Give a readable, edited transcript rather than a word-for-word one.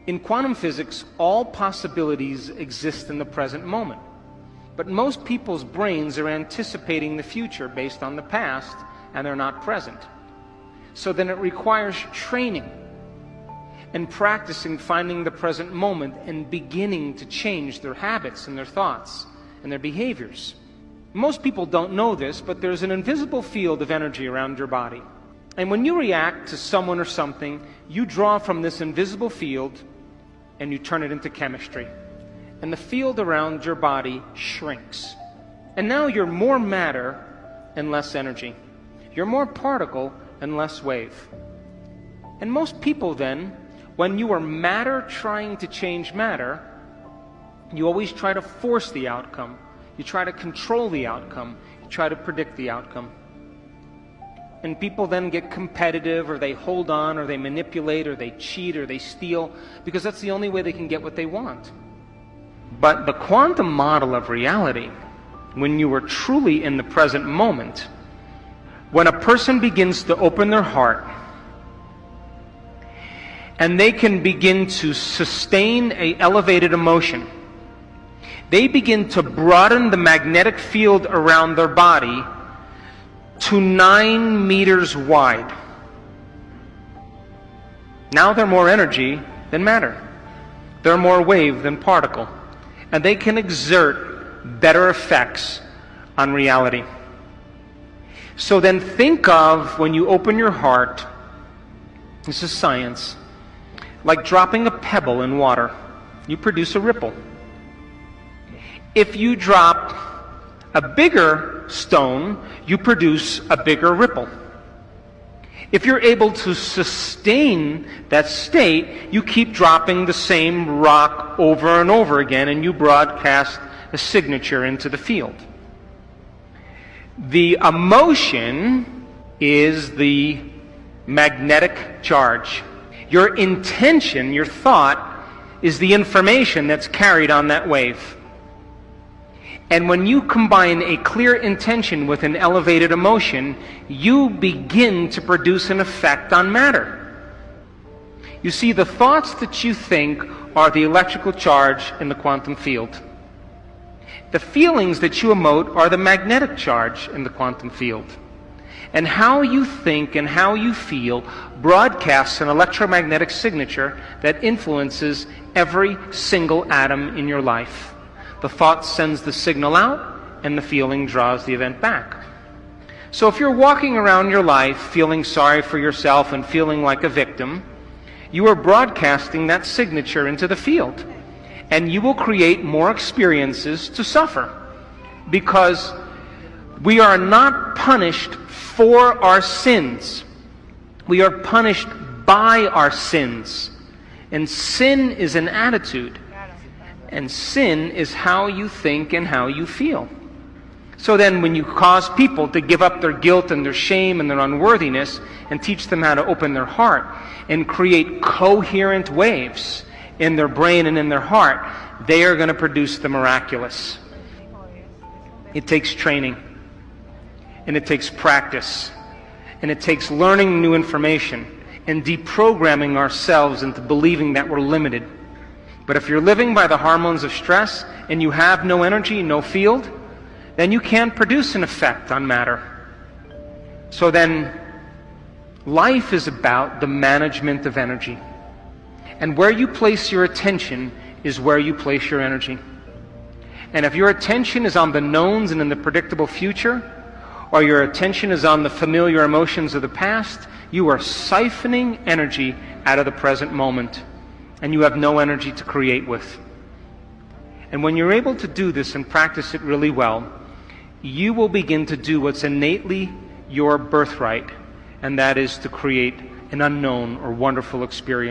In quantum physics, all possibilities exist in the present moment. But most people's brains are anticipating the future based on the past, and they're not present. So then it requires training and practicing finding the present moment and beginning to change their habits and their thoughts and their behaviors. Most people don't know this, but there's an invisible field of energy around your body. And when you react to someone or something, you draw from this invisible field and you turn it into chemistry. And the field around your body shrinks. And now you're more matter and less energy. You're more particle and less wave. And most people then, when you are matter trying to change matter, you always try to force the outcome. You try to control the outcome. You try to predict the outcome. And people then get competitive, or they hold on, or they manipulate, or they cheat, or they steal, because that's the only way they can get what they want. But the quantum model of reality, when you are truly in the present moment, when a person begins to open their heart, and they can begin to sustain an elevated emotion, they begin to broaden the magnetic field around their body to 9 meters wide. Now they're more energy than matter. They're more wave than particle. And they can exert better effects on reality. So then think of, when you open your heart, this is science, like dropping a pebble in water. You produce a ripple. If you drop a bigger stone, you produce a bigger ripple. If you're able to sustain that state, you keep dropping the same rock over and over again, and you broadcast a signature into the field. The emotion is the magnetic charge. Your intention, your thought, is the information that's carried on that wave. And when you combine a clear intention with an elevated emotion, you begin to produce an effect on matter. You see, the thoughts that you think are the electrical charge in the quantum field. The feelings that you emote are the magnetic charge in the quantum field. And how you think and how you feel broadcasts an electromagnetic signature that influences every single atom in your life. The thought sends the signal out, and the feeling draws the event back. So if you're walking around your life feeling sorry for yourself and feeling like a victim, you are broadcasting that signature into the field. And you will create more experiences to suffer. Because we are not punished for our sins. We are punished by our sins. And sin is an attitude. And sin is how you think and how you feel. So then when you cause people to give up their guilt and their shame and their unworthiness and teach them how to open their heart and create coherent waves in their brain and in their heart, they are going to produce the miraculous. It takes training. And it takes practice. And it takes learning new information and deprogramming ourselves into believing that we're limited. But if you're living by the hormones of stress and you have no energy, no field, then you can't produce an effect on matter. So then, life is about the management of energy. And where you place your attention is where you place your energy. And if your attention is on the knowns and in the predictable future, or your attention is on the familiar emotions of the past, you are siphoning energy out of the present moment. And you have no energy to create with. And when you're able to do this and practice it really well, you will begin to do what's innately your birthright, and that is to create an unknown or wonderful experience.